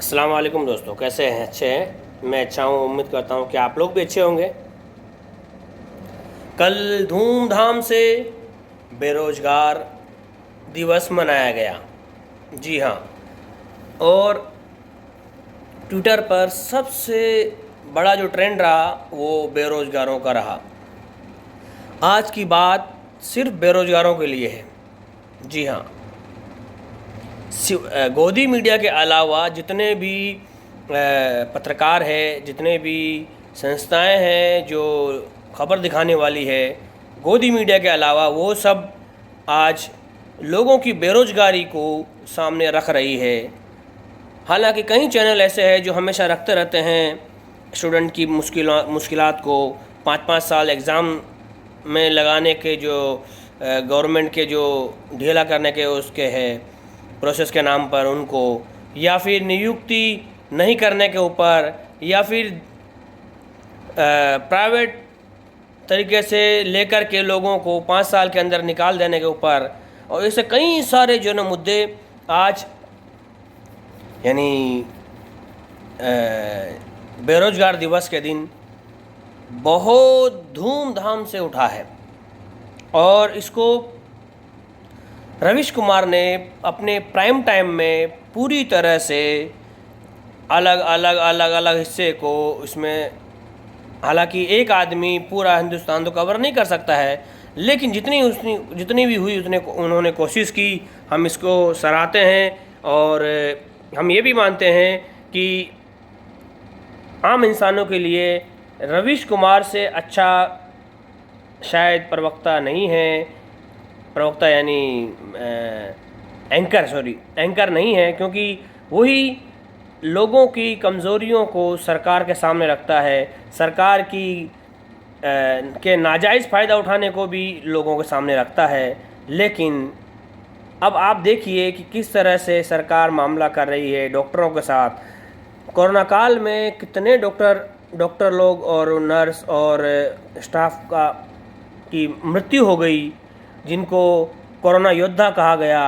अस्सलाम वालेकुम दोस्तों, कैसे हैं? अच्छे हैं? मैं अच्छा हूँ। उम्मीद करता हूँ कि आप लोग भी अच्छे होंगे। कल धूमधाम से बेरोजगार दिवस मनाया गया। जी हाँ। और ट्विटर पर सबसे बड़ा जो ट्रेंड रहा वो बेरोजगारों का रहा। आज की बात सिर्फ बेरोजगारों के लिए है। जी हाँ। गोदी मीडिया के अलावा जितने भी पत्रकार हैं, जितने भी संस्थाएं हैं जो खबर दिखाने वाली है, गोदी मीडिया के अलावा वो सब आज लोगों की बेरोजगारी को सामने रख रही है। हालांकि कई चैनल ऐसे हैं जो हमेशा रखते रहते हैं स्टूडेंट की मुश्किलात को। 5-5 साल एग्ज़ाम में लगाने के जो गवर्नमेंट के जो ढीला करने के उसके हैं प्रोसेस के नाम पर उनको, या फिर नियुक्ति नहीं करने के ऊपर, या फिर प्राइवेट तरीके से लेकर के लोगों को 5 साल के अंदर निकाल देने के ऊपर, और ऐसे कई सारे जो ना मुद्दे आज यानी बेरोजगार दिवस के दिन बहुत धूमधाम से उठा है। और इसको रवीश कुमार ने अपने प्राइम टाइम में पूरी तरह से अलग अलग हिस्से को इसमें, हालांकि एक आदमी पूरा हिंदुस्तान तो कवर नहीं कर सकता है, लेकिन जितनी भी हुई उन्होंने कोशिश की। हम इसको सराहते हैं और हम ये भी मानते हैं कि आम इंसानों के लिए रवीश कुमार से अच्छा शायद प्रवक्ता नहीं है। प्रवक्ता यानी एंकर नहीं है, क्योंकि वही लोगों की कमज़ोरियों को सरकार के सामने रखता है। सरकार की के नाजायज़ फ़ायदा उठाने को भी लोगों के सामने रखता है। लेकिन अब आप देखिए कि किस तरह से सरकार मामला कर रही है डॉक्टरों के साथ। कोरोना काल में कितने डॉक्टर लोग और नर्स और स्टाफ की मृत्यु हो गई, जिनको कोरोना योद्धा कहा गया।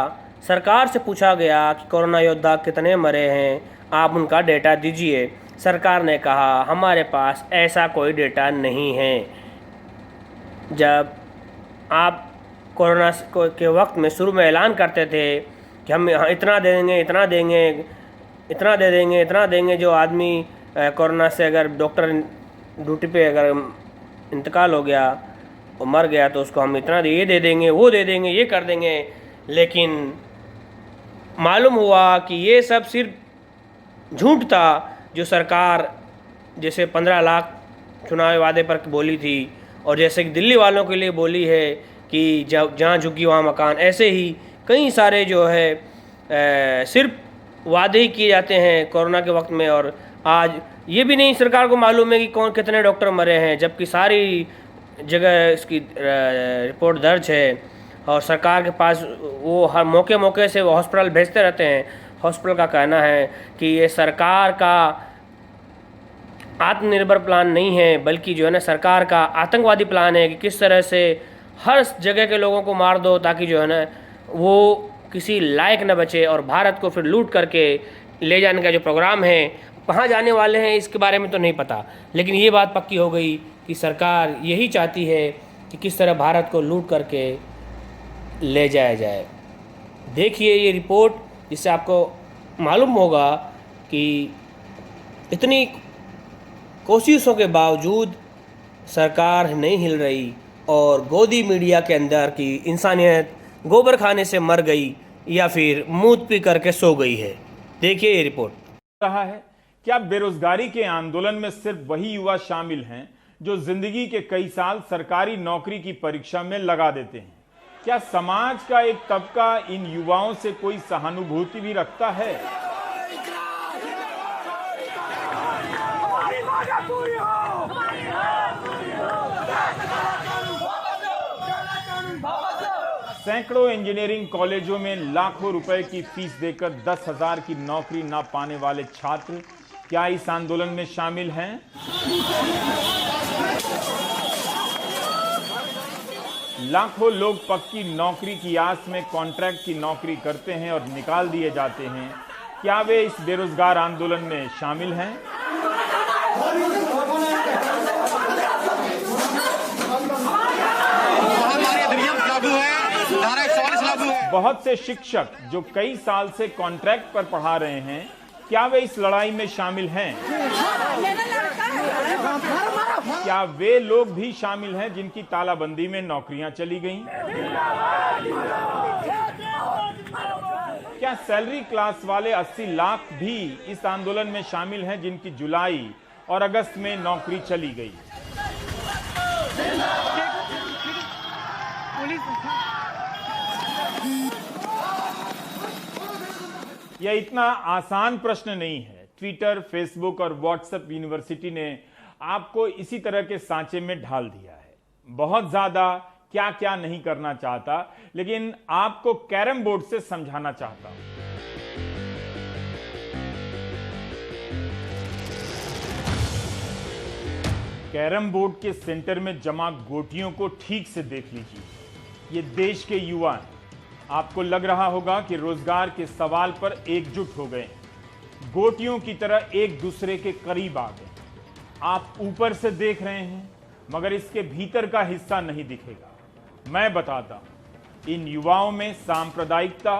सरकार से पूछा गया कि कोरोना योद्धा कितने मरे हैं, आप उनका डेटा दीजिए। सरकार ने कहा हमारे पास ऐसा कोई डेटा नहीं है। जब आप कोरोना के वक्त में शुरू में ऐलान करते थे कि हम इतना दे देंगे, इतना देंगे, जो आदमी कोरोना से अगर डॉक्टर ड्यूटी पे अगर इंतकाल हो गया और मर गया तो उसको हम इतना ये दे देंगे, वो दे देंगे, ये कर देंगे। लेकिन मालूम हुआ कि ये सब सिर्फ झूठ था। जो सरकार जैसे 15 लाख चुनावी वादे पर बोली थी, और जैसे कि दिल्ली वालों के लिए बोली है कि जहाँ झुकी वहाँ मकान, ऐसे ही कई सारे जो है सिर्फ वादे ही किए जाते हैं कोरोना के वक्त में। और आज ये भी नहीं सरकार को मालूम है कि कितने डॉक्टर मरे हैं, जबकि सारी जगह इसकी रिपोर्ट दर्ज है। और सरकार के पास वो हर मौके से वो हॉस्पिटल भेजते रहते हैं। हॉस्पिटल का कहना है कि ये सरकार का आत्मनिर्भर प्लान नहीं है, बल्कि जो है ना सरकार का आतंकवादी प्लान है कि किस तरह से हर जगह के लोगों को मार दो, ताकि जो है ना वो किसी लायक न बचे, और भारत को फिर लूट करके ले जाने का जो प्रोग्राम है। कहाँ जाने वाले हैं इसके बारे में तो नहीं पता, लेकिन ये बात पक्की हो गई कि सरकार यही चाहती है कि किस तरह भारत को लूट करके ले जाया जाए। देखिए ये रिपोर्ट, जिससे आपको मालूम होगा कि इतनी कोशिशों के बावजूद सरकार नहीं हिल रही, और गोदी मीडिया के अंदर की इंसानियत गोबर खाने से मर गई या फिर मूत पी करके सो गई है। देखिए ये रिपोर्ट। रहा है क्या बेरोजगारी के आंदोलन में सिर्फ वही युवा शामिल हैं जो जिंदगी के कई साल सरकारी नौकरी की परीक्षा में लगा देते हैं? क्या समाज का एक तबका इन युवाओं से कोई सहानुभूति भी रखता है? सैकड़ों इंजीनियरिंग कॉलेजों में लाखों रुपए की फीस देकर 10,000 की नौकरी ना पाने वाले छात्र क्या इस आंदोलन में शामिल हैं? लाखों लोग पक्की नौकरी की आस में कॉन्ट्रैक्ट की नौकरी करते हैं और निकाल दिए जाते हैं। क्या वे इस बेरोजगार आंदोलन में शामिल हैं? बहुत से शिक्षक जो कई साल से कॉन्ट्रैक्ट पर पढ़ा रहे हैं, क्या वे इस लड़ाई में शामिल हैं? क्या वे लोग भी शामिल हैं जिनकी तालाबंदी में नौकरियां चली गईं? क्या सैलरी क्लास वाले 80 लाख भी इस आंदोलन में शामिल हैं जिनकी जुलाई और अगस्त में नौकरी चली गई? यह इतना आसान प्रश्न नहीं है। ट्विटर, फेसबुक और व्हाट्सएप यूनिवर्सिटी ने आपको इसी तरह के सांचे में ढाल दिया है। बहुत ज्यादा क्या क्या नहीं करना चाहता, लेकिन आपको कैरम बोर्ड से समझाना चाहता हूं। कैरम बोर्ड के सेंटर में जमा गोटियों को ठीक से देख लीजिए। ये देश के युवा हैं। आपको लग रहा होगा कि रोजगार के सवाल पर एकजुट हो गए, गोटियों की तरह एक दूसरे के करीब आ गए। आप ऊपर से देख रहे हैं, मगर इसके भीतर का हिस्सा नहीं दिखेगा। मैं बताता हूं, इन युवाओं में सांप्रदायिकता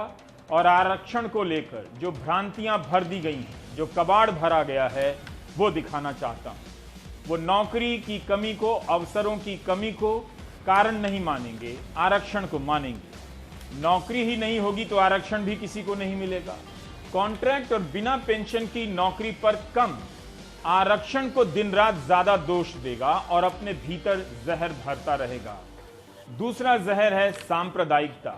और आरक्षण को लेकर जो भ्रांतियां भर दी गई हैं, जो कबाड़ भरा गया है, वो दिखाना चाहता हूं। वो नौकरी की कमी को, अवसरों की कमी को कारण नहीं मानेंगे, आरक्षण को मानेंगे। नौकरी ही नहीं होगी तो आरक्षण भी किसी को नहीं मिलेगा। कॉन्ट्रैक्ट और बिना पेंशन की नौकरी पर कम आरक्षण को दिन रात ज्यादा दोष देगा और अपने भीतर जहर भरता रहेगा। दूसरा जहर है सांप्रदायिकता।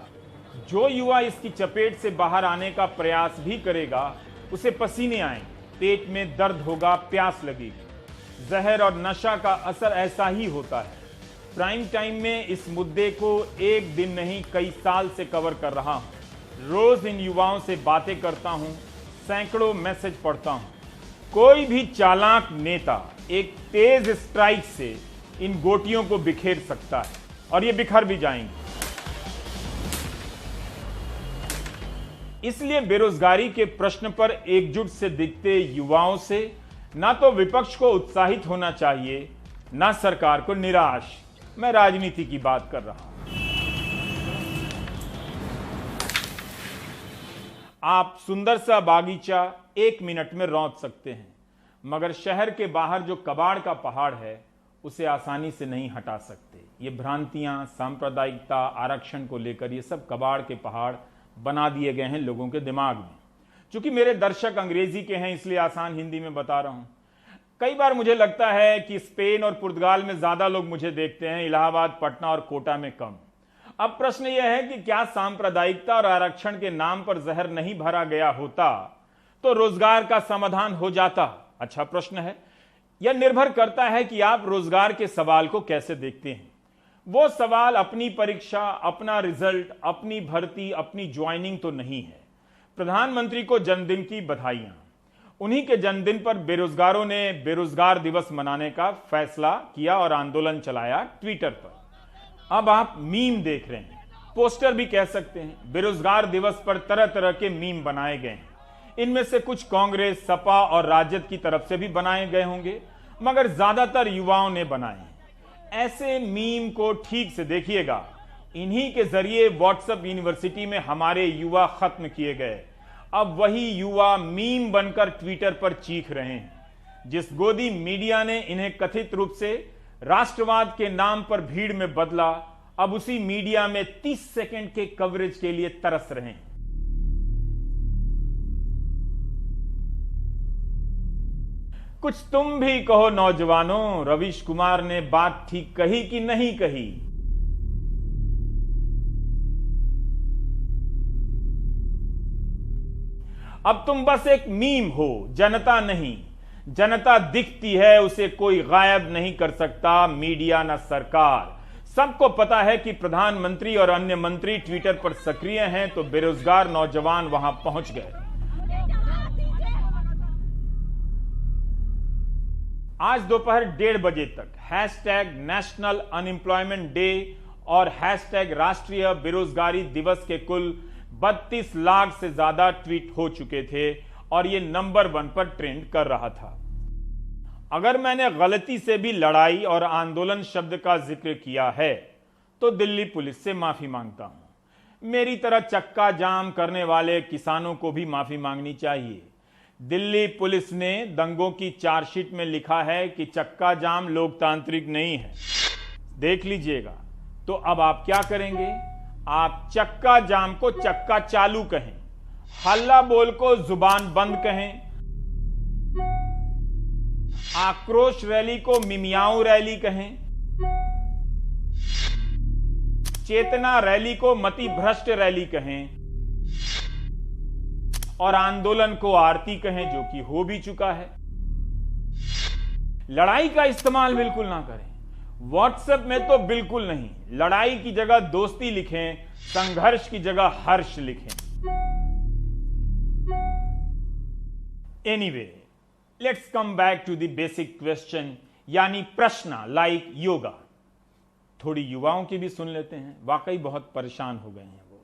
जो युवा इसकी चपेट से बाहर आने का प्रयास भी करेगा, उसे पसीने आएंगे, पेट में दर्द होगा, प्यास लगेगी। जहर और नशा का असर ऐसा ही होता है। प्राइम टाइम में इस मुद्दे को एक दिन नहीं कई साल से कवर कर रहा हूं। रोज इन युवाओं से बातें करता हूं, सैकड़ों मैसेज पढ़ता हूं। कोई भी चालाक नेता एक तेज स्ट्राइक से इन गोटियों को बिखेर सकता है, और ये बिखर भी जाएंगे। इसलिए बेरोजगारी के प्रश्न पर एकजुट से दिखते युवाओं से ना तो विपक्ष को उत्साहित होना चाहिए, ना सरकार को निराश। मैं राजनीति की बात कर रहा हूं। आप सुंदर सा बागीचा 1 मिनट में रौंद सकते हैं, मगर शहर के बाहर जो कबाड़ का पहाड़ है, उसे आसानी से नहीं हटा सकते। ये भ्रांतियां, सांप्रदायिकता, आरक्षण को लेकर ये सब कबाड़ के पहाड़ बना दिए गए हैं लोगों के दिमाग में। चूंकि मेरे दर्शक अंग्रेजी के हैं, इसलिए आसान हिंदी में बता रहा हूं। कई बार मुझे लगता है कि स्पेन और पुर्तगाल में ज्यादा लोग मुझे देखते हैं, इलाहाबाद, पटना और कोटा में कम। अब प्रश्न यह है कि क्या सांप्रदायिकता और आरक्षण के नाम पर जहर नहीं भरा गया होता तो रोजगार का समाधान हो जाता? अच्छा प्रश्न है। यह निर्भर करता है कि आप रोजगार के सवाल को कैसे देखते हैं। वो सवाल अपनी परीक्षा, अपना रिजल्ट, अपनी भर्ती, अपनी ज्वाइनिंग तो नहीं है। प्रधानमंत्री को जन्मदिन की बधाइयां। उन्हीं के जन्मदिन पर बेरोजगारों ने बेरोजगार दिवस मनाने का फैसला किया और आंदोलन चलाया ट्विटर पर। अब आप मीम देख रहे हैं, पोस्टर भी कह सकते हैं। बेरोजगार दिवस पर तरह तरह के मीम बनाए गए हैं। इनमें से कुछ कांग्रेस, सपा और राजद की तरफ से भी बनाए गए होंगे, मगर ज्यादातर युवाओं ने बनाए हैं। ऐसे मीम को ठीक से देखिएगा। इन्हीं के जरिए व्हाट्सएप यूनिवर्सिटी में हमारे युवा खत्म किए गए। अब वही युवा मीम बनकर ट्विटर पर चीख रहे हैं। जिस गोदी मीडिया ने इन्हें कथित रूप से राष्ट्रवाद के नाम पर भीड़ में बदला, अब उसी मीडिया में 30 सेकंड के कवरेज के लिए तरस रहे हैं। कुछ तुम भी कहो नौजवानों, रवीश कुमार ने बात ठीक कही कि नहीं कही? अब तुम बस एक मीम हो, जनता नहीं। जनता दिखती है, उसे कोई गायब नहीं कर सकता, मीडिया न सरकार। सबको पता है कि प्रधानमंत्री और अन्य मंत्री ट्विटर पर सक्रिय हैं, तो बेरोजगार नौजवान वहां पहुंच गए। आज दोपहर 1:30 बजे तक #नेशनल अनएम्प्लॉयमेंट डे और #राष्ट्रीय बेरोजगारी दिवस के कुल 32 लाख से ज्यादा ट्वीट हो चुके थे और ये नंबर 1 पर ट्रेंड कर रहा था। अगर मैंने गलती से भी लड़ाई और आंदोलन शब्द का जिक्र किया है तो दिल्ली पुलिस से माफी मांगता हूं। मेरी तरह चक्का जाम करने वाले किसानों को भी माफी मांगनी चाहिए। दिल्ली पुलिस ने दंगों की चार्जशीट में लिखा है कि चक्का जाम लोकतांत्रिक नहीं है। देख लीजिएगा। तो अब आप क्या करेंगे? आप चक्का जाम को चक्का चालू कहें, हल्ला बोल को जुबान बंद कहें, आक्रोश रैली को मिमियाऊ रैली कहें, चेतना रैली को मति भ्रष्ट रैली कहें और आंदोलन को आरती कहें, जो कि हो भी चुका है। लड़ाई का इस्तेमाल बिल्कुल ना करें। व्हाट्सएप में तो बिल्कुल नहीं। लड़ाई की जगह दोस्ती लिखें, संघर्ष की जगह हर्ष लिखें। Anyway, let's come back to the basic question, यानी प्रश्न लाइक योगा। थोड़ी युवाओं की भी सुन लेते हैं, वाकई बहुत परेशान हो गए हैं वो।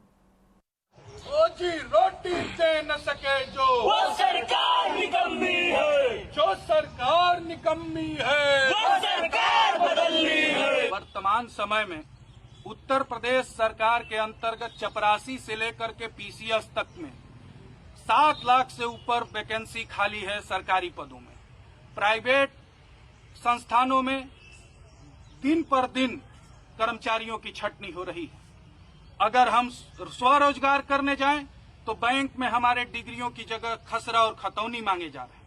रोजी रोटी दे न सके वो सरकार निकम्मी है, जो सरकार निकम्मी है वो सरकार बदलनी है। वर्तमान समय में उत्तर प्रदेश सरकार के अंतर्गत चपरासी से लेकर के पीसीएस तक में 7 लाख से ऊपर वैकेंसी खाली है सरकारी पदों में। प्राइवेट संस्थानों में दिन पर दिन कर्मचारियों की छटनी हो रही है। अगर हम स्वरोजगार करने जाएं तो बैंक में हमारे डिग्रियों की जगह खसरा और खतौनी मांगे जा रहे हैं।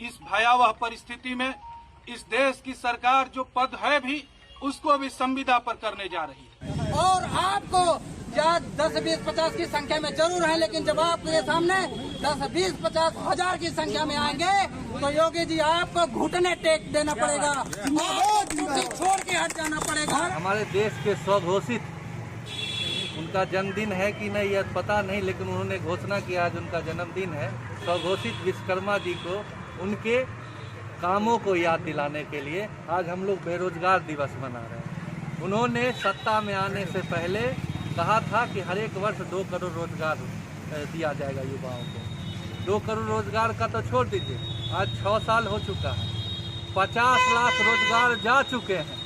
इस भयावह परिस्थिति में इस देश की सरकार जो पद है भी उसको भी संविदा पर करने जा रही है। और आपको या 10, 20, 50 की संख्या में जरूर है, लेकिन जब आपके सामने 10, 20, 50 हजार की संख्या में आएंगे तो योगी जी आपको घुटने टेक देना पड़ेगा और छोड़ के हट जाना पड़ेगा। हमारे देश के स्वघोषित, उनका जन्मदिन है कि नहीं यह पता नहीं, लेकिन उन्होंने घोषणा किया आज उनका जन्मदिन है। स्वघोषित विश्वकर्मा जी को उनके कामों को याद दिलाने के लिए आज हम लोग बेरोजगार दिवस मना रहे हैं। उन्होंने सत्ता में आने से पहले कहा था कि हर एक वर्ष 2 करोड़ रोजगार दिया जाएगा युवाओं को। 2 करोड़ रोजगार का तो छोड़ दीजिए, आज 6 साल हो चुका है, 50 लाख रोजगार जा चुके हैं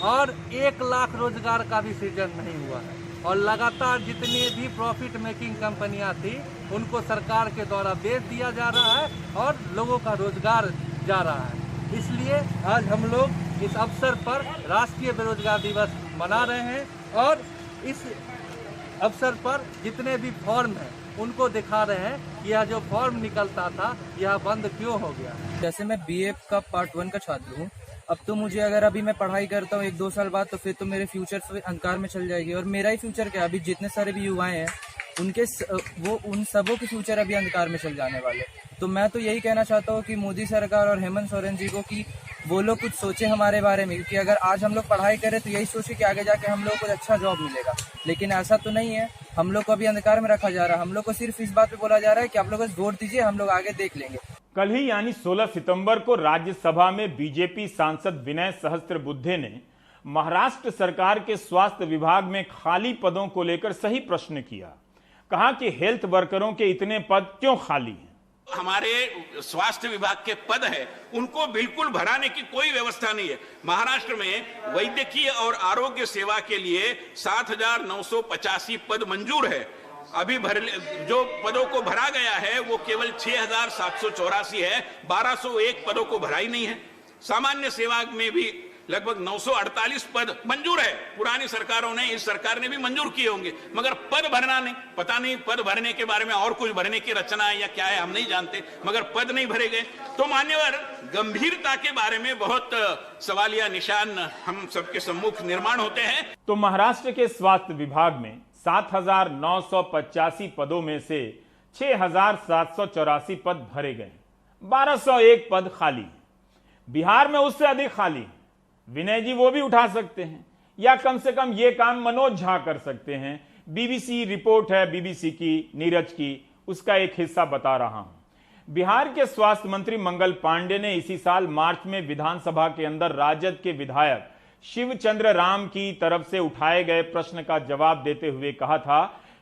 और 1 लाख रोजगार का भी सृजन नहीं हुआ है। और लगातार जितनी भी प्रॉफिट मेकिंग कंपनियां थी उनको सरकार के द्वारा बेच दिया जा रहा है और लोगों का रोजगार जा रहा है। इसलिए आज हम लोग इस अवसर पर राष्ट्रीय बेरोजगार दिवस मना रहे हैं और इस अवसर पर जितने भी फॉर्म हैं उनको दिखा रहे हैं कि यह जो फॉर्म निकलता था यह बंद क्यों हो गया। जैसे मैं बीए का पार्ट 1 का छात्र हूँ, अब तो मुझे अगर अभी मैं पढ़ाई करता हूँ 1-2 साल बाद तो फिर तो मेरे फ्यूचर अंधकार में चल जाएगी। और मेरा ही फ्यूचर क्या, अभी जितने सारे भी युवाएं हैं उन सबों के फ्यूचर अभी अंधकार में चल जाने वाले। तो मैं तो यही कहना चाहता हूँ कि मोदी सरकार और हेमंत सोरेन जी को कि वो लोग कुछ सोचे हमारे बारे में, क्योंकि अगर आज हम लोग पढ़ाई करें तो यही सोचे कि आगे जाके हम लोग को अच्छा जॉब मिलेगा, लेकिन ऐसा तो नहीं है। हम लोग को अभी अंधकार में रखा जा रहा है। हम लोग को सिर्फ इस बात पे बोला जा रहा है कि आप लोग बस वोट दीजिए, हम लोग आगे देख लेंगे। कल ही यानी 16 सितंबर को राज्यसभा में बीजेपी सांसद विनय सहस्त्रबुद्धे ने महाराष्ट्र सरकार के स्वास्थ्य विभाग में खाली पदों को लेकर सही प्रश्न किया। कहा कि हेल्थ वर्करों के इतने पद क्यों खाली हैं? हमारे स्वास्थ्य विभाग के पद है उनको बिल्कुल भराने की कोई व्यवस्था नहीं है। महाराष्ट्र में वैद्यकीय और आरोग्य सेवा के लिए 7,985 पद मंजूर है। अभी जो पदों को भरा गया है वो केवल 6,784 है। 1,201 पदों को भरा ही नहीं है। सामान्य सेवा में भी लगभग 948 पद मंजूर है। पुरानी सरकारों ने, इस सरकार ने भी मंजूर किए होंगे, मगर पद भरना नहीं। पता नहीं पद भरने के बारे में और कुछ भरने की रचना है या क्या है, हम नहीं जानते, मगर पद नहीं भरे गए। तो मान्यवर, गंभीरता के बारे में बहुत सवालिया निशान हम सबके सम्मुख निर्माण होते हैं। तो महाराष्ट्र के स्वास्थ्य विभाग में 7,985 पदों में से 6,784 पद भरे गए, 1,201 पद खाली। बिहार में उससे अधिक खाली। विनय जी वो भी उठा सकते हैं, या कम से कम ये काम मनोज झा कर सकते हैं। बीबीसी रिपोर्ट है, बीबीसी की, नीरज की, उसका एक हिस्सा बता रहा हूं। बिहार के स्वास्थ्य मंत्री मंगल पांडे ने इसी साल मार्च में विधानसभा के अंदर राजद के विधायक शिवचंद्र राम की तरफ से उठाए गए प्रश्न का जवाब देते हुए कहा था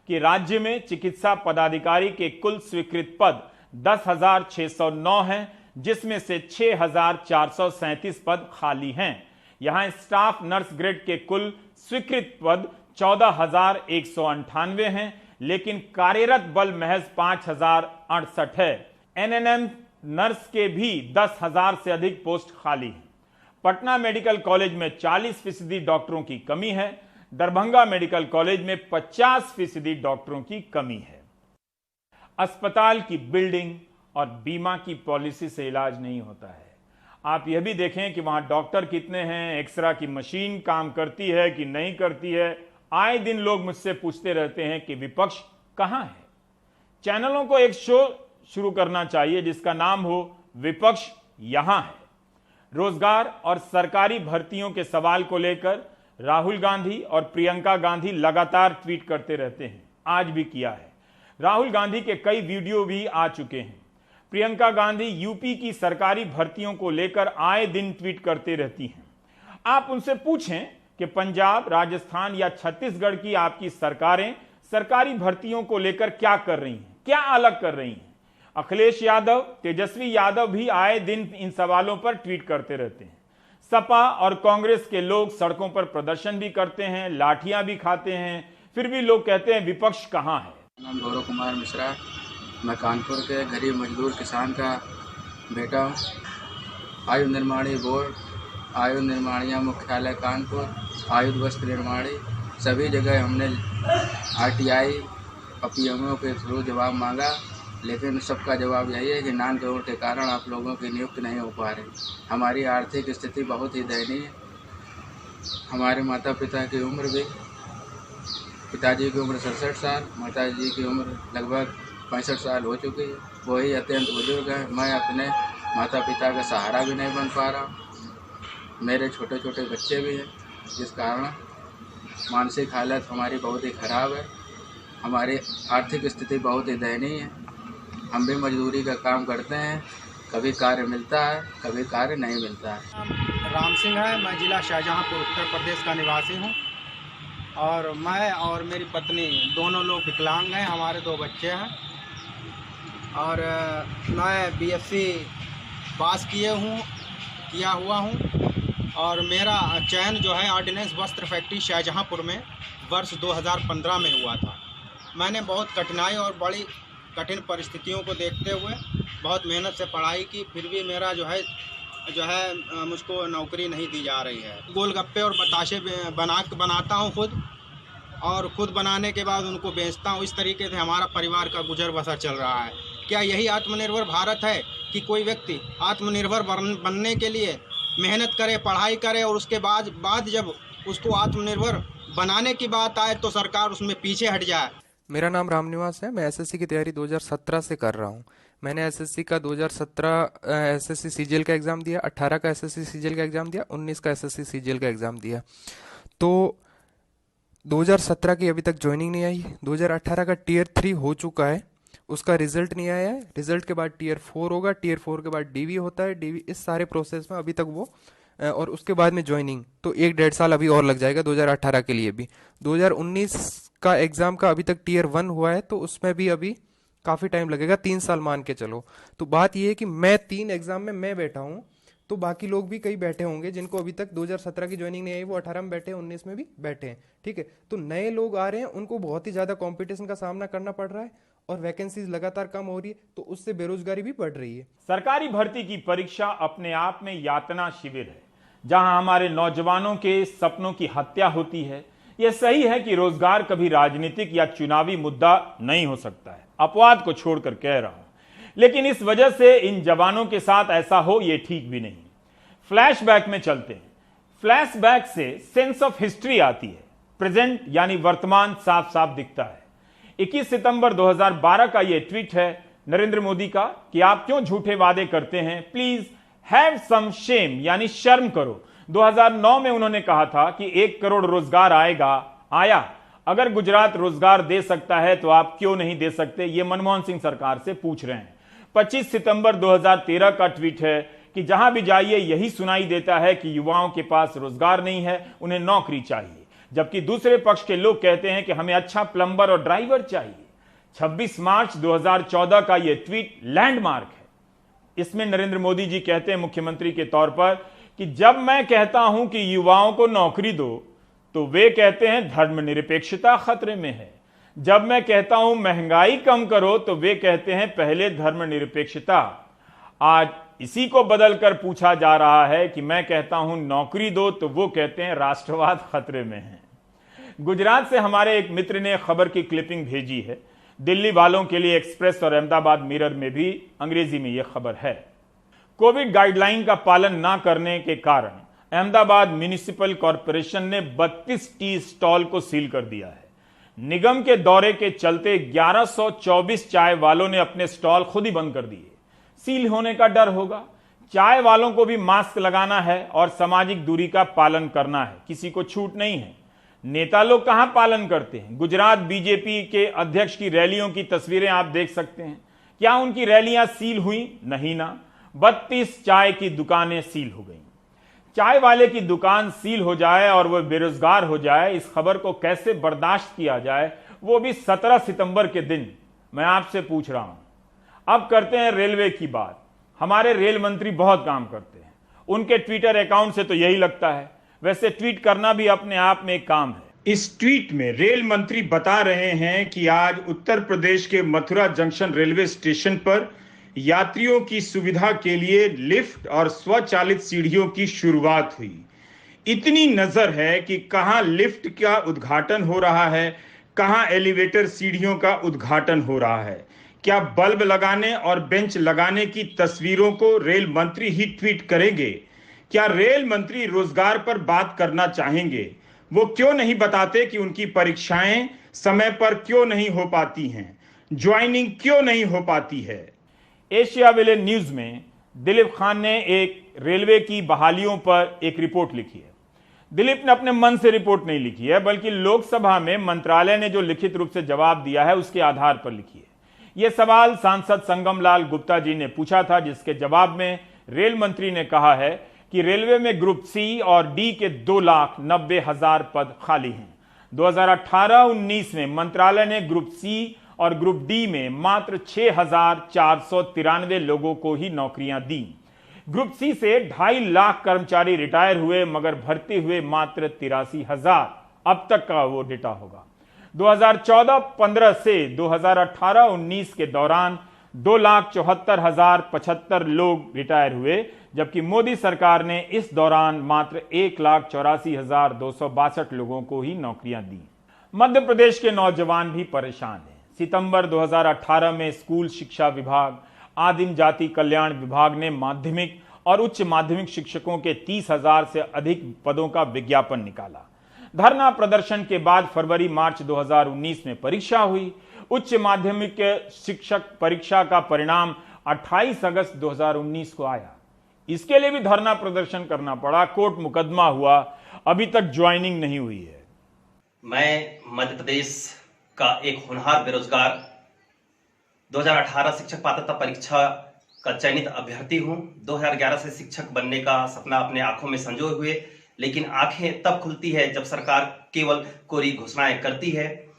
कि राज्य में चिकित्सा पदाधिकारी के कुल स्वीकृत पद 10,609 हैं, जिसमेमें से 6,437 पद खाली हैं। यहां स्टाफ नर्स ग्रेड के कुल स्वीकृत पद 14,198 हैं, लेकिन कार्यरत बल महज 5,068 है। एनएनएम नर्स के भी 10,000 से अधिक पोस्ट खाली हैं। पटना मेडिकल कॉलेज में 40% डॉक्टरों की कमी है। दरभंगा मेडिकल कॉलेज में 50% डॉक्टरों की कमी है। अस्पताल की बिल्डिंग और बीमा की पॉलिसी से इलाज नहीं होता है। आप यह भी देखें कि वहां डॉक्टर कितने हैं, एक्सरे की मशीन काम करती है कि नहीं करती है। आए दिन लोग मुझसे पूछते रहते हैं कि विपक्ष कहां है। चैनलों को एक शो शुरू करना चाहिए जिसका नाम हो विपक्ष यहां है। रोजगार और सरकारी भर्तियों के सवाल को लेकर राहुल गांधी और प्रियंका गांधी लगातार ट्वीट करते रहते हैं, आज भी किया है। राहुल गांधी के कई वीडियो भी आ चुके हैं। प्रियंका गांधी यूपी की सरकारी भर्तियों को लेकर आए दिन ट्वीट करते रहती हैं। आप उनसे पूछें कि पंजाब, राजस्थान या छत्तीसगढ़ की आपकी सरकारें सरकारी भर्तियों को लेकर क्या कर रही हैं, क्या अलग कर रही हैं। अखिलेश यादव, तेजस्वी यादव भी आए दिन इन सवालों पर ट्वीट करते रहते हैं। सपा और कांग्रेस के लोग सड़कों पर प्रदर्शन भी करते हैं, लाठियां भी खाते हैं, फिर भी लोग कहते हैं विपक्ष कहां है। नाम गौरव कुमार मिश्रा, मैं कानपुर के गरीब मजदूर किसान का बेटा हूँ। आयु निर्माणी बोर्ड, आयु निर्माणिया मुख्यालय कानपुर, आयु वस्त्र निर्माणी, सभी जगह हमने RTI और PMO के थ्रू जवाब मांगा, लेकिन सबका जवाब यही है कि नान करोड़ के कारण आप लोगों की नियुक्ति नहीं हो पा रही। हमारी आर्थिक स्थिति बहुत ही दयनीय है। हमारे माता पिता की उम्र भी, पिताजी की उम्र 67 साल, माताजी की उम्र लगभग 65 साल हो चुकी है। वही अत्यंत बुजुर्ग है। मैं अपने माता पिता का सहारा भी नहीं बन पा रहा। मेरे छोटे छोटे बच्चे भी हैं, जिस कारण मानसिक हालत हमारी बहुत ही ख़राब है। हमारी आर्थिक स्थिति बहुत ही दयनीय है। हम भी मजदूरी का काम करते हैं, कभी कार्य मिलता है, कभी कार्य नहीं मिलता है। राम सिंह है, मैं जिला शाहजहांपुर उत्तर प्रदेश का निवासी हूं और मैं और मेरी पत्नी दोनों लोग विकलांग हैं। हमारे 2 बच्चे हैं और मैं BSc पास किया हुआ हूं और मेरा चयन जो है ऑर्डिनेंस वस्त्र फैक्ट्री शाहजहांपुर में वर्ष 2015 में हुआ था। मैंने बहुत कठिनाई और बड़ी कठिन परिस्थितियों को देखते हुए बहुत मेहनत से पढ़ाई की, फिर भी मेरा जो है मुझको नौकरी नहीं दी जा रही है। गोलगप्पे और बताशे बनाता हूँ खुद, और खुद बनाने के बाद उनको बेचता हूँ। इस तरीके से हमारा परिवार का गुजर बसर चल रहा है। क्या यही आत्मनिर्भर भारत है कि कोई व्यक्ति आत्मनिर्भर बनने के लिए मेहनत करे, पढ़ाई करे और उसके बाद जब उसको आत्मनिर्भर बनाने की बात आए तो सरकार उसमें पीछे हट जाए। मेरा नाम रामनिवास है। मैं SSC की तैयारी 2017 से कर रहा हूँ। मैंने SSC का 2017 SSC CGL का एग्ज़ाम दिया, 18 का SSC CGL का एग्ज़ाम दिया, 19 का SSC CGL का एग्ज़ाम दिया। तो 2017 की अभी तक ज्वाइनिंग नहीं आई। 2018 का Tier 3 हो चुका है, उसका रिजल्ट नहीं आया है। रिजल्ट के बाद Tier 4 होगा, Tier 4 के बाद DV होता है। DV इस सारे प्रोसेस में अभी तक वो, और उसके बाद में ज्वाइनिंग, तो 1-1.5 साल अभी और लग जाएगा 2018 के लिए भी। 2019 का एग्ज़ाम का अभी तक Tier 1 हुआ है, तो उसमें भी अभी काफ़ी टाइम लगेगा, 3 साल मान के चलो। तो बात ये है कि मैं 3 एग्ज़ाम में मैं बैठा हूँ, तो बाकी लोग भी कई बैठे होंगे जिनको अभी तक 2017 की ज्वाइनिंग नहीं आई, वो 18 में बैठे हैं, 19 में भी बैठे हैं। ठीक है, तो नए लोग आ रहे हैं, उनको बहुत ही ज़्यादा कंपटीशन का सामना करना पड़ रहा है और वैकेंसीज लगातार कम हो रही है, तो उससे बेरोजगारी भी बढ़ रही है। सरकारी भर्ती की परीक्षा अपने आप में यातना शिविर है, जहां हमारे नौजवानों के सपनों की हत्या होती है। यह सही है कि रोजगार कभी राजनीतिक या चुनावी मुद्दा नहीं हो सकता है, अपवाद को छोड़कर कह रहा हूं, लेकिन इस वजह से इन जवानों के साथ ऐसा हो यह ठीक भी नहीं। फ्लैशबैक में चलते हैं। फ्लैशबैक से सेंस ऑफ हिस्ट्री आती है, प्रेजेंट यानी वर्तमान साफ साफ दिखता है। 21 सितंबर 2012 का यह ट्वीट है नरेंद्र मोदी का कि आप क्यों झूठे वादे करते हैं, प्लीज हैव सम शेम, यानी शर्म करो। 2009 में उन्होंने कहा था कि 1 करोड़ रोजगार आएगा, आया। अगर गुजरात रोजगार दे सकता है तो आप क्यों नहीं दे सकते, ये मनमोहन सिंह सरकार से पूछ रहे हैं। 25 सितंबर 2013 का ट्वीट है कि जहां भी जाइए यही सुनाई देता है कि युवाओं के पास रोजगार नहीं है, उन्हें नौकरी चाहिए, जबकि दूसरे पक्ष के लोग कहते हैं कि हमें अच्छा प्लम्बर और ड्राइवर चाहिए। 26 मार्च 2014 का यह ट्वीट लैंडमार्क है। इसमें नरेंद्र मोदी जी कहते हैं मुख्यमंत्री के तौर पर कि जब मैं कहता हूं कि युवाओं को नौकरी दो तो वे कहते हैं धर्मनिरपेक्षता खतरे में है। जब मैं कहता हूं महंगाई कम करो तो वे कहते हैं पहले धर्मनिरपेक्षता। आज इसी को बदलकर पूछा जा रहा है कि मैं कहता हूं नौकरी दो तो वो कहते हैं राष्ट्रवाद खतरे में है। गुजरात से हमारे एक मित्र ने खबर की क्लिपिंग भेजी है। दिल्ली वालों के लिए एक्सप्रेस और अहमदाबाद मिरर में भी अंग्रेजी में यह खबर है। कोविड गाइडलाइन का पालन ना करने के कारण अहमदाबाद म्युनिसिपल कॉरपोरेशन ने 32 टी स्टॉल को सील कर दिया है। निगम के दौरे के चलते 1124 चाय वालों ने अपने स्टॉल खुद ही बंद कर दिए। सील होने का डर होगा। चाय वालों को भी मास्क लगाना है और सामाजिक दूरी का पालन करना है, किसी को छूट नहीं है। नेता लोग कहां पालन करते हैं? गुजरात बीजेपी के अध्यक्ष की रैलियों की तस्वीरें आप देख सकते हैं। क्या उनकी रैलियां सील हुई? नहीं ना। 32 चाय की दुकानें सील हो गई। चाय वाले की दुकान सील हो जाए और वह बेरोजगार हो जाए, इस खबर को कैसे बर्दाश्त किया जाए, वो भी 17 सितंबर के दिन? मैं आपसे पूछ रहा हूं। अब करते हैं रेलवे की बात। हमारे रेल मंत्री बहुत काम करते हैं, उनके ट्विटर अकाउंट से तो यही लगता है। वैसे ट्वीट करना भी अपने आप में एक काम है। इस ट्वीट में रेल मंत्री बता रहे हैं कि आज उत्तर प्रदेश के मथुरा जंक्शन रेलवे स्टेशन पर यात्रियों की सुविधा के लिए लिफ्ट और स्वचालित सीढ़ियों की शुरुआत हुई। इतनी नजर है कि कहां लिफ्ट का उद्घाटन हो रहा है, कहां एलिवेटर सीढ़ियों का उद्घाटन हो रहा है। क्या बल्ब लगाने और बेंच लगाने की तस्वीरों को रेल मंत्री ही ट्वीट करेंगे? क्या रेल मंत्री रोजगार पर बात करना चाहेंगे? वो क्यों नहीं बताते कि उनकी परीक्षाएं समय पर क्यों नहीं हो पाती हैं, ज्वाइनिंग क्यों नहीं हो पाती है? एशिया विले न्यूज में दिलीप खान ने एक रेलवे की बहालियों पर एक रिपोर्ट लिखी है। दिलीप ने अपने मन से रिपोर्ट नहीं लिखी है, बल्कि लोकसभा में मंत्रालय ने जो लिखित रूप से जवाब दिया है उसके आधार पर लिखी है। यह सवाल सांसद संगम लाल गुप्ता जी ने पूछा था, जिसके जवाब में रेल मंत्री ने कहा है कि रेलवे में ग्रुप सी और डी के 2,90,000 पद खाली हैं। 2018-19 में मंत्रालय ने ग्रुप सी और ग्रुप डी में मात्र 6,493 लोगों को ही नौकरियां दी। ग्रुप सी से 2.5 लाख कर्मचारी रिटायर हुए, मगर भर्ती हुए मात्र 83,000। अब तक का वो डेटा होगा। 2014-15 से 2018-19 के दौरान 2,74,075 लोग रिटायर हुए, जबकि मोदी सरकार ने इस दौरान मात्र 1,84,262 लोगों को ही नौकरियां दी। मध्य प्रदेश के नौजवान भी परेशान हैं। सितंबर 2018 में स्कूल शिक्षा विभाग, आदिम जाति कल्याण विभाग ने माध्यमिक और उच्च माध्यमिक शिक्षकों के 30,000 से अधिक पदों का विज्ञापन निकाला। धरना प्रदर्शन के बाद फरवरी-मार्च 2019 में परीक्षा हुई। उच्च माध्यमिक शिक्षक परीक्षा का परिणाम 28 अगस्त 2019 को आया। इसके लिए भी धरना प्रदर्शन करना पड़ा, कोर्ट मुकदमा हुआ, अभी तक ज्वाइनिंग नहीं हुई है। मैं मध्य प्रदेश का एक होनहार बेरोजगार 2018 शिक्षक पात्रता परीक्षा का चयनित अभ्यर्थी हूं। 2011 से शिक्षक बनने का सपना अपने आंखों में संजोए हुए, लेकिन आंखें तब खुलती है जब सरकार केवल कोरी घोषणाएं करती है।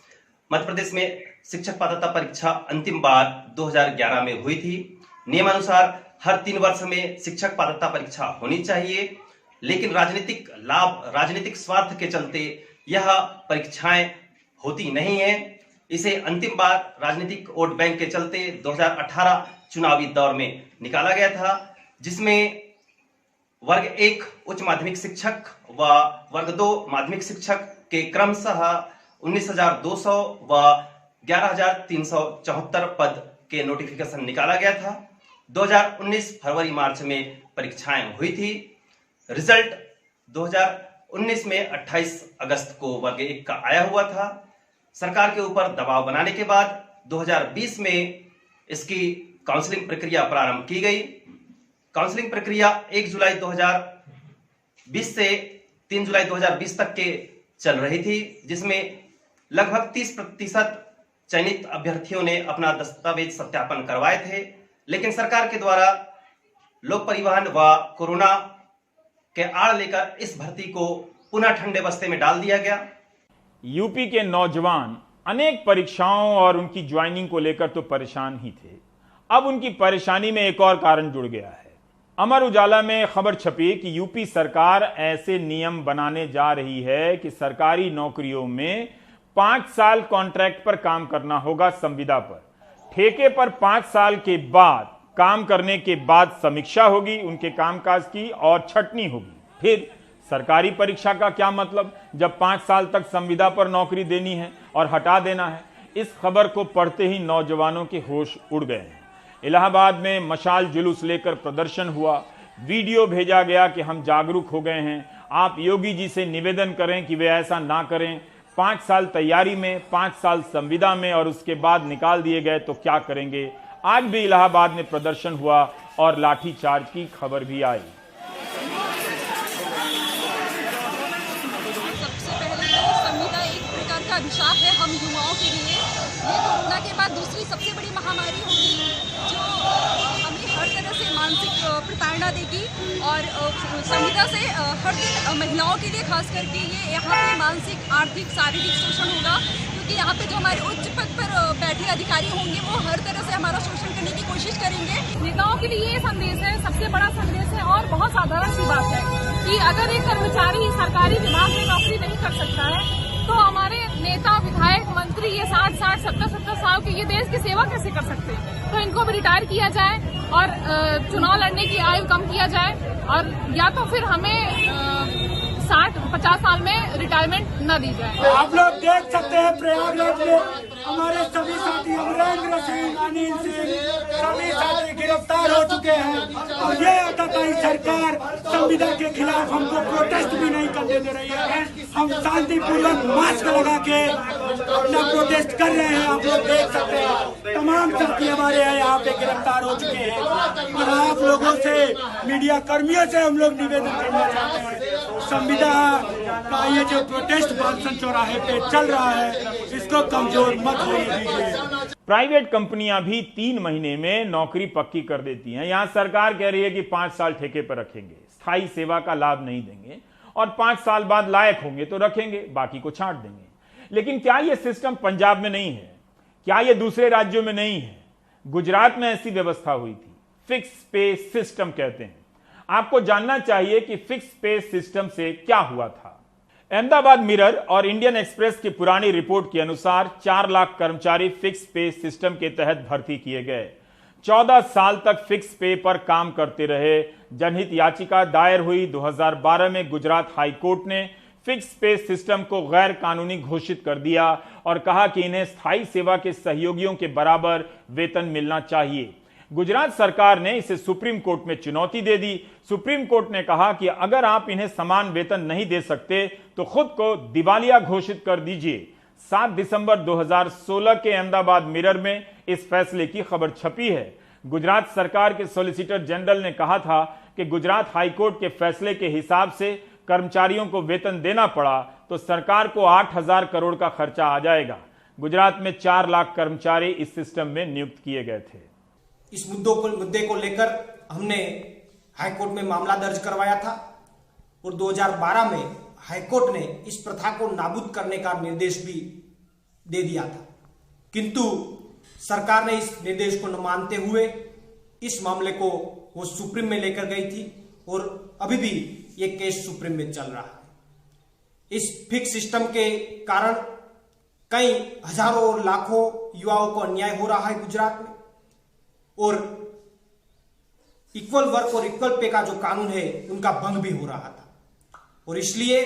मध्य प्रदेश में शिक्षक पात्रता परीक्षा अंतिम बार 2011 में हुई थी। नियमानुसार हर 3 वर्ष में शिक्षक पात्रता परीक्षा होनी चाहिए, लेकिन राजनीतिक लाभ, राजनीतिक स्वार्थ के चलते यह परीक्षाएं होती नहीं है। इसे अंतिम बार राजनीतिक वोट बैंक के चलते 2018 चुनावी दौर में निकाला गया था, जिसमें वर्ग 1 उच्च माध्यमिक शिक्षक व वर्ग 2 माध्यमिक शिक्षक के क्रमशः 19,200 व 11,374 पद के नोटिफिकेशन निकाला गया था। 2019 फरवरी-मार्च में परीक्षाएं हुई थी। रिजल्ट 2019 में 28 अगस्त को वर्ग 1 का आया हुआ था। सरकार के ऊपर दबाव बनाने के बाद 2020 में इसकी काउंसलिंग प्रक्रिया प्रारंभ की गई। काउंसलिंग प्रक्रिया 1 जुलाई 2020 से 3 जुलाई 2020 तक के चल रही थी, जिसमें लगभग 30% चयनित अभ्यर्थियों ने अपना दस्तावेज सत्यापन करवाए थे, लेकिन सरकार के द्वारा लोक परिवहन व कोरोना के आड़ लेकर इस भर्ती को पुनः ठंडे बस्ते में डाल दिया गया। यूपी के नौजवान अनेक परीक्षाओं और उनकी ज्वाइनिंग को लेकर तो परेशान ही थे। अब उनकी परेशानी में एक और कारण जुड़ गया है। अमर उजाला में खबर छपी कि यूपी सरकार ऐसे नियम बनाने जा रही है कि सरकारी नौकरियों में 5 साल कॉन्ट्रैक्ट पर काम करना होगा संविदा पर। ठेके पर 5 साल के बाद काम करने के बाद समीक्षा होगी उनके कामकाज की और छटनी होगी। फिर सरकारी परीक्षा का क्या मतलब जब 5 साल तक संविदा पर नौकरी देनी है और हटा देना है। इस खबर को पढ़ते ही नौजवानों के होश उड़ गए हैं। इलाहाबाद में मशाल जुलूस लेकर प्रदर्शन हुआ। वीडियो भेजा गया कि हम जागरूक हो गए हैं, आप योगी जी से निवेदन करें कि वे ऐसा ना करें। 5 साल तैयारी में, 5 साल संविदा में और उसके बाद निकाल दिए गए तो क्या करेंगे। आज भी इलाहाबाद में प्रदर्शन हुआ और लाठीचार्ज की खबर भी आई। सबसे पहले संविदा एक प्रकार का अभिशाप है हम युवाओं के लिए। ये कोरोना के बाद दूसरी सबसे बड़ी महामारी होगी जो हमें हर तरह से मानसिक प्रताड़ना देगी और संविदा से हर दिन महिलाओं के लिए खास करके ये यहाँ पे मानसिक, आर्थिक, शारीरिक शोषण होगा, क्योंकि यहाँ पे जो हमारे उच्च पद पर बैठे अधिकारी होंगे वो हर तरह से हमारा शोषण करने की कोशिश करेंगे। नेताओं के लिए ये संदेश है, सबसे बड़ा संदेश है और बहुत साधारण सी बात है कि अगर एक कर्मचारी सरकारी विभाग में नौकरी नहीं कर सकता है तो हमारे नेता, विधायक, मंत्री ये 60, 70 साल के ये देश की सेवा कैसे कर सकते हैं। तो इनको भी रिटायर किया जाए और चुनाव लड़ने की आयु कम किया जाए और या तो फिर हमें 60-50 साल में रिटायरमेंट न दी जाए। आप लोग देख सकते हैं प्रयागराज में हमारे सभी साथी अमरेंद्र सिंह, अनिल सिंह, सभी साथी गिरफ्तार हो चुके हैं और ये आताताई सरकार संविदा के खिलाफ हमको प्रोटेस्ट भी नहीं करने दे रही है। हम शांतिपूर्वक मास्क लगा के अपना प्रोटेस्ट कर रहे हैं। आप लोग देख सकते हैं तमाम साथी हमारे यहाँ पे गिरफ्तार हो चुके हैं और आप लोगों से, मीडिया कर्मियों से हम लोग निवेदन करना चाहते हैं, संविदा का ये जो प्रोटेस्ट बालसन चौराहे पे चल रहा है इसको कमजोर मत होने दीजिए। प्राइवेट कंपनियां भी 3 महीने में नौकरी पक्की कर देती हैं। यहां सरकार कह रही है कि 5 साल ठेके पर रखेंगे, स्थायी सेवा का लाभ नहीं देंगे और 5 साल बाद लायक होंगे तो रखेंगे, बाकी को छांट देंगे। लेकिन क्या यह सिस्टम पंजाब में नहीं है? क्या यह दूसरे राज्यों में नहीं है? गुजरात में ऐसी व्यवस्था हुई थी, फिक्स पे सिस्टम कहते हैं। आपको जानना चाहिए कि फिक्स पे सिस्टम से क्या हुआ था। अहमदाबाद मिरर और इंडियन एक्सप्रेस की पुरानी रिपोर्ट के अनुसार 4 लाख कर्मचारी फिक्स पे सिस्टम के तहत भर्ती किए गए। 14 साल तक फिक्स पे पर काम करते रहे। जनहित याचिका दायर हुई। 2012 में गुजरात हाई कोर्ट ने फिक्स पे सिस्टम को गैर कानूनी घोषित कर दिया और कहा कि इन्हें स्थायी सेवा के सहयोगियों के बराबर वेतन मिलना चाहिए। गुजरात सरकार ने इसे सुप्रीम कोर्ट में चुनौती दे दी। सुप्रीम कोर्ट ने कहा कि अगर आप इन्हें समान वेतन नहीं दे सकते तो खुद को दिवालिया घोषित कर दीजिए। 7 दिसंबर 2016 के अहमदाबाद मिरर में इस फैसले की खबर छपी है। गुजरात सरकार के सॉलिसिटर जनरल ने कहा था कि गुजरात हाईकोर्ट के फैसले के हिसाब से कर्मचारियों को वेतन देना पड़ा तो सरकार को 8,000 करोड़ का खर्चा आ जाएगा। गुजरात में 4 लाख कर्मचारी इस सिस्टम में नियुक्त किए गए थे। इस मुद्दे को लेकर हमने हाईकोर्ट में मामला दर्ज करवाया था और 2012 में हाईकोर्ट ने इस प्रथा को नाबूद करने का निर्देश भी दे दिया था, किंतु सरकार ने इस निर्देश को न मानते हुए इस मामले को वो सुप्रीम में लेकर गई थी और अभी भी ये केस सुप्रीम में चल रहा है। इस फिक्स सिस्टम के कारण कई हजारों और लाखों युवाओं को अन्याय हो रहा है गुजरात में और इक्वल वर्क और इक्वल पे का जो कानून है उनका भंग भी हो रहा था और इसलिए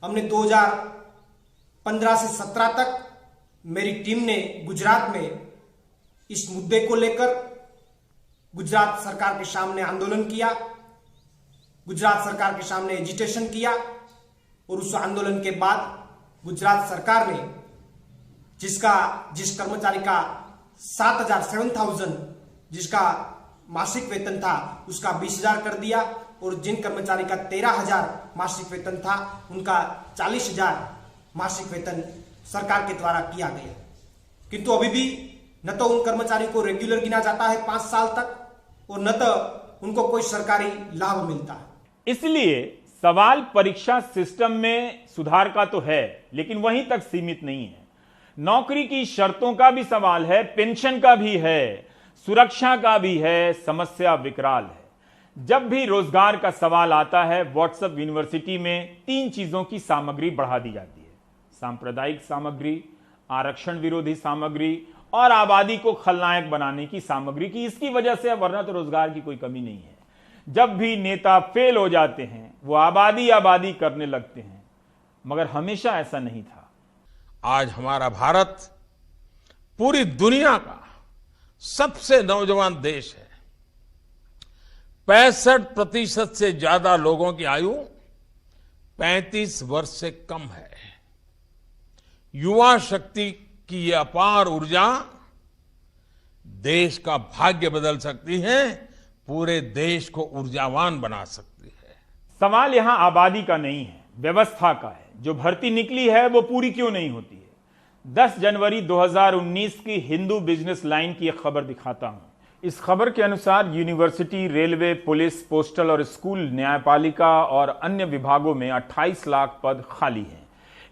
हमने 2015 से 17 तक मेरी टीम ने गुजरात में इस मुद्दे को लेकर गुजरात सरकार के सामने आंदोलन किया, गुजरात सरकार के सामने एजिटेशन किया और उस आंदोलन के बाद गुजरात सरकार ने जिस कर्मचारी का 7,000 जिसका मासिक वेतन था उसका 20,000 कर दिया और जिन कर्मचारी का 13,000 मासिक वेतन था उनका 40,000 मासिक वेतन सरकार के द्वारा किया गया। किंतु अभी भी न तो उन कर्मचारी को रेगुलर गिना जाता है 5 साल तक और न तो उनको कोई सरकारी लाभ मिलता है। इसलिए सवाल परीक्षा सिस्टम में सुधार का तो है, लेकिन वहीं तक सीमित नहीं है। नौकरी की शर्तों का भी सवाल है, पेंशन का भी है, सुरक्षा का भी है, समस्या विकराल है। जब भी रोजगार का सवाल आता है, व्हाट्सएप यूनिवर्सिटी में 3 चीजों की सामग्री बढ़ा दी जाती है: सांप्रदायिक सामग्री, आरक्षण विरोधी सामग्री और आबादी को खलनायक बनाने की सामग्री की। इसकी वजह से, वरना तो रोजगार की कोई कमी नहीं है। जब भी नेता फेल हो जाते हैं, वो आबादी करने लगते हैं, मगर हमेशा ऐसा नहीं था। आज हमारा भारत पूरी दुनिया का सबसे नौजवान देश है। 65% से ज्यादा लोगों की आयु 35 वर्ष से कम है। युवा शक्ति की ये अपार ऊर्जा देश का भाग्य बदल सकती है, पूरे देश को ऊर्जावान बना सकती है। सवाल यहां आबादी का नहीं है, व्यवस्था का है। जो भर्ती निकली है वो पूरी क्यों नहीं होती है। 10 जनवरी 2019 की हिंदू बिजनेस लाइन की एक खबर दिखाता हूं। इस खबर के अनुसार यूनिवर्सिटी, रेलवे, पुलिस, पोस्टल और स्कूल, न्यायपालिका और अन्य विभागों में 28 लाख पद खाली हैं।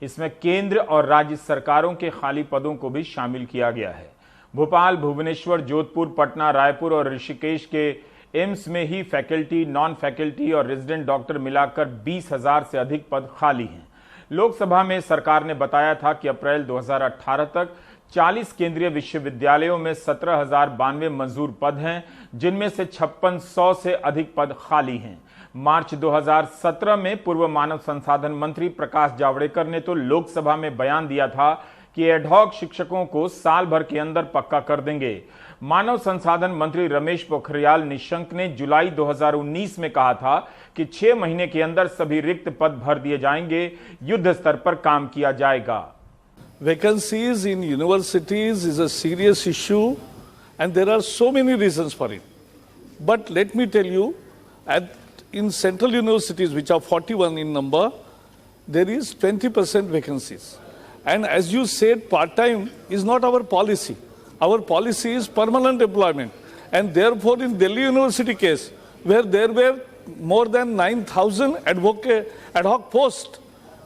इसमें केंद्र और राज्य सरकारों के खाली पदों को भी शामिल किया गया है। भोपाल, भुवनेश्वर, जोधपुर, पटना, रायपुर और ऋषिकेश के एम्स में ही फैकल्टी, नॉन फैकल्टी और रेजिडेंट डॉक्टर मिलाकर 20,000 से अधिक पद खाली हैं। लोकसभा में सरकार ने बताया था कि अप्रैल 2018 तक 40 केंद्रीय विश्वविद्यालयों में 17,092 मंजूर पद हैं, जिनमें से 5600 से अधिक पद खाली हैं। मार्च 2017 में पूर्व मानव संसाधन मंत्री प्रकाश जावड़ेकर ने तो लोकसभा में बयान दिया था कि एडहॉक शिक्षकों को साल भर के अंदर पक्का कर देंगे। मानव संसाधन मंत्री रमेश पोखरियाल निशंक ने जुलाई 2019 में कहा था कि 6 महीने के अंदर सभी रिक्त पद भर दिए जाएंगे, युद्ध स्तर पर काम किया जाएगा। Vacancies in universities is a serious issue and there are so many reasons for it. But let me tell you, in central universities, which are 41 in number, there is 20% vacancies. And as you said, part-time is not our policy. Our policy is permanent employment. And therefore, in Delhi University case, where there were more than 9,000 ad hoc posts,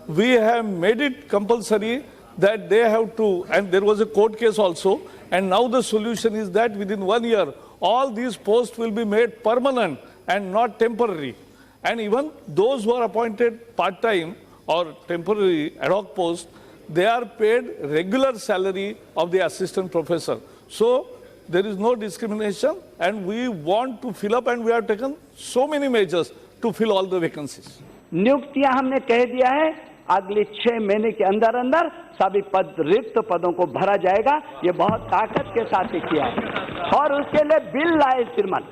we have made it compulsory that they have to, and there was a court case also, and now the solution is that within 1 year, all these posts will be made permanent and not temporary. And even those who are appointed part-time or temporary ad hoc posts, they are paid regular salary of the assistant professor. So there is no discrimination and we want to fill up, and we have taken so many measures to fill all the vacancies. नियुक्तियां हमने कह दिया है, अगले 6 महीने के अंदर अंदर सभी पद, रिक्त पदों को भरा जाएगा। ये बहुत ताकत के साथ किया है और उसके लिए बिल लाए श्रीमान,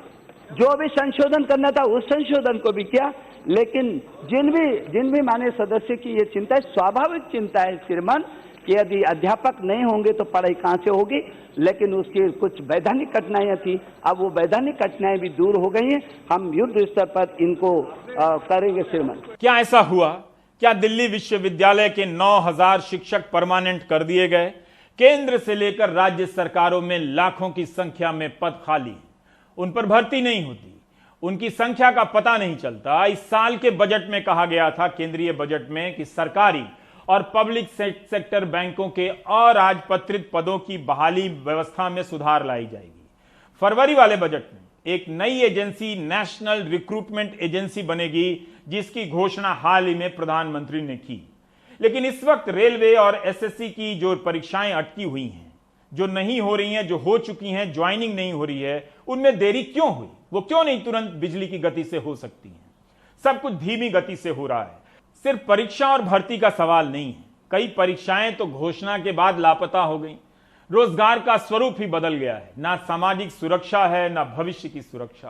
जो भी संशोधन करना था उस संशोधन को भी किया। लेकिन जिन भी माननीय सदस्य की ये चिंता है, स्वाभाविक चिंता है श्रीमान, कि यदि अध्यापक नहीं होंगे तो पढ़ाई कहाँ से होगी। लेकिन उसकी कुछ वैधानिक कठिनाइयां थी, अब वो वैधानिक कठिनाइयां भी दूर हो गई हैं। हम युद्ध स्तर पर इनको करेंगे श्रीमान। क्या ऐसा हुआ? क्या दिल्ली विश्वविद्यालय के 9,000 शिक्षक परमानेंट कर दिए गए? केंद्र से लेकर राज्य सरकारों में लाखों की संख्या में पद खाली, उन पर भर्ती नहीं होती, उनकी संख्या का पता नहीं चलता। इस साल के बजट में कहा गया था, केंद्रीय बजट में, कि सरकारी और पब्लिक सेक्टर बैंकों के अराजपत्रित पदों की बहाली व्यवस्था में सुधार लाई जाएगी। फरवरी वाले बजट में एक नई एजेंसी, नेशनल रिक्रूटमेंट एजेंसी बनेगी, जिसकी घोषणा हाल ही में प्रधानमंत्री ने की। लेकिन इस वक्त रेलवे और एसएससी की जो परीक्षाएं अटकी हुई हैं, जो नहीं हो रही हैं, जो हो चुकी हैं, ज्वाइनिंग नहीं हो रही है, उनमें देरी क्यों हुई? वो क्यों नहीं तुरंत बिजली की गति से हो सकती हैं? सब कुछ धीमी गति से हो रहा है। सिर्फ परीक्षा और भर्ती का सवाल नहीं है, कई परीक्षाएं तो घोषणा के बाद लापता हो गई। रोजगार का स्वरूप ही बदल गया है, ना सामाजिक सुरक्षा है, ना भविष्य की सुरक्षा।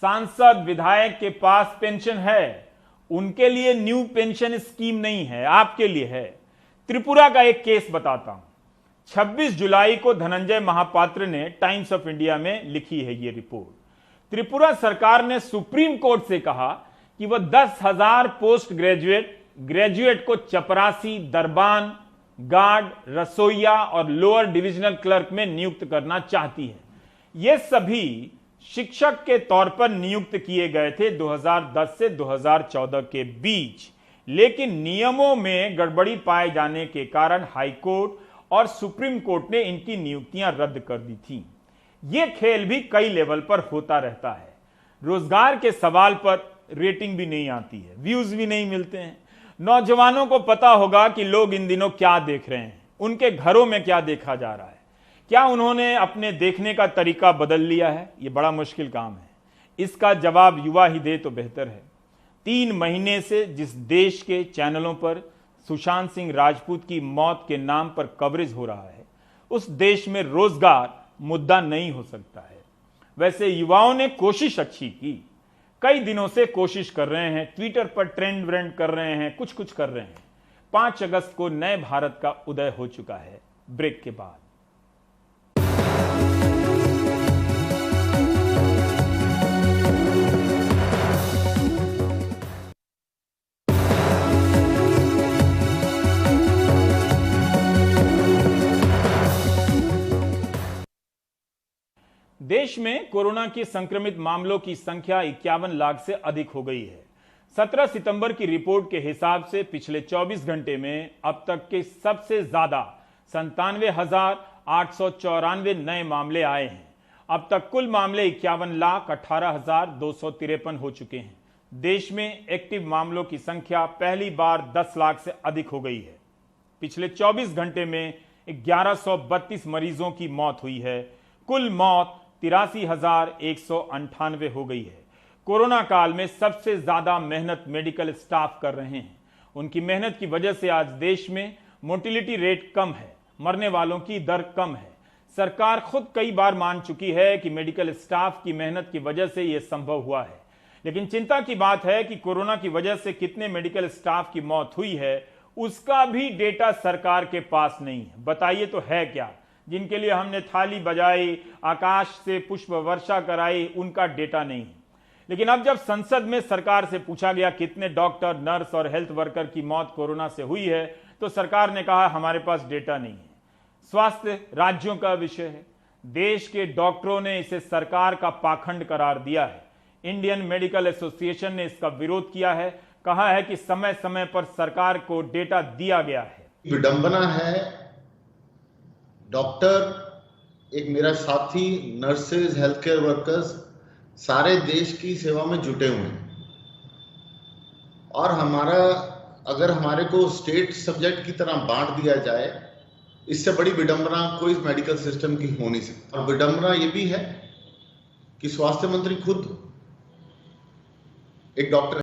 सांसद, विधायक के पास पेंशन है, उनके लिए न्यू पेंशन स्कीम नहीं है, आपके लिए है। त्रिपुरा का एक केस बताता हूं। 26 जुलाई को धनंजय महापात्र ने टाइम्स ऑफ इंडिया में लिखी है ये रिपोर्ट। त्रिपुरा सरकार ने सुप्रीम कोर्ट से कहा कि वह 10,000 पोस्ट ग्रेजुएट को चपरासी, दरबान, गार्ड, रसोईया और लोअर डिविजनल क्लर्क में नियुक्त करना चाहती है। ये सभी शिक्षक के तौर पर नियुक्त किए गए थे 2010 से 2014 के बीच, लेकिन नियमों में गड़बड़ी पाए जाने के कारण हाईकोर्ट और सुप्रीम कोर्ट ने इनकी नियुक्तियां रद्द कर दी थी। ये खेल भी कई लेवल पर होता रहता है। रोजगार के सवाल पर रेटिंग भी नहीं आती है, व्यूज भी नहीं मिलते हैं। नौजवानों को पता होगा कि लोग इन दिनों क्या देख रहे हैं, उनके घरों में क्या देखा जा रहा है, क्या उन्होंने अपने देखने का तरीका बदल लिया है। यह बड़ा मुश्किल काम है, इसका जवाब युवा ही दे तो बेहतर है। 3 महीने से जिस देश के चैनलों पर सुशांत सिंह राजपूत की मौत के नाम पर कवरेज हो रहा है, उस देश में रोजगार मुद्दा नहीं हो सकता है। वैसे युवाओं ने कोशिश अच्छी की, कई दिनों से कोशिश कर रहे हैं, ट्विटर पर ट्रेंड व्रेंड कर रहे हैं, कुछ कर रहे हैं। 5 अगस्त को नए भारत का उदय हो चुका है। ब्रेक के बाद देश में कोरोना के संक्रमित मामलों की संख्या 51 लाख से अधिक हो गई है। 17 सितंबर की रिपोर्ट के हिसाब से पिछले 24 घंटे में अब तक के सबसे ज्यादा 97,894 नए मामले आए हैं। अब तक कुल मामले 51,18,253 हो चुके हैं। देश में एक्टिव मामलों की संख्या पहली बार 10 लाख से अधिक हो गई है। पिछले 24 घंटे में 1132 मरीजों की मौत हुई है। कुल मौत 83,198 हो गई है। कोरोना काल में सबसे ज्यादा मेहनत मेडिकल स्टाफ कर रहे हैं। उनकी मेहनत की वजह से आज देश में मोर्टेलिटी रेट कम है, मरने वालों की दर कम है। सरकार खुद कई बार मान चुकी है कि मेडिकल स्टाफ की मेहनत की वजह से यह संभव हुआ है। लेकिन चिंता की बात है कि कोरोना की वजह से कितने मेडिकल स्टाफ की मौत हुई है, उसका भी डेटा सरकार के पास नहीं है। बताइए तो है क्या? जिनके लिए हमने थाली बजाई, आकाश से पुष्प वर्षा कराई, उनका डेटा नहीं है। लेकिन अब जब संसद में सरकार से पूछा गया कितने डॉक्टर, नर्स और हेल्थ वर्कर की मौत कोरोना से हुई है, तो सरकार ने कहा हमारे पास डेटा नहीं है। स्वास्थ्य राज्यों का विषय है। देश के डॉक्टरों ने इसे सरकार का पाखंड करार दिया है। इंडियन मेडिकल एसोसिएशन ने इसका विरोध किया है, कहा है कि समय समय पर सरकार को डेटा दिया गया है। विडंबना है, डॉक्टर, एक मेरा साथी, नर्सेज, हेल्थ केयर वर्कर्स सारे देश की सेवा में जुटे हुए हैं और अगर हमारे को स्टेट सब्जेक्ट की तरह बांट दिया जाए, इससे बड़ी विडंबना कोई मेडिकल सिस्टम की हो नहीं सकती। और विडंबना ये भी है कि स्वास्थ्य मंत्री खुद एक डॉक्टर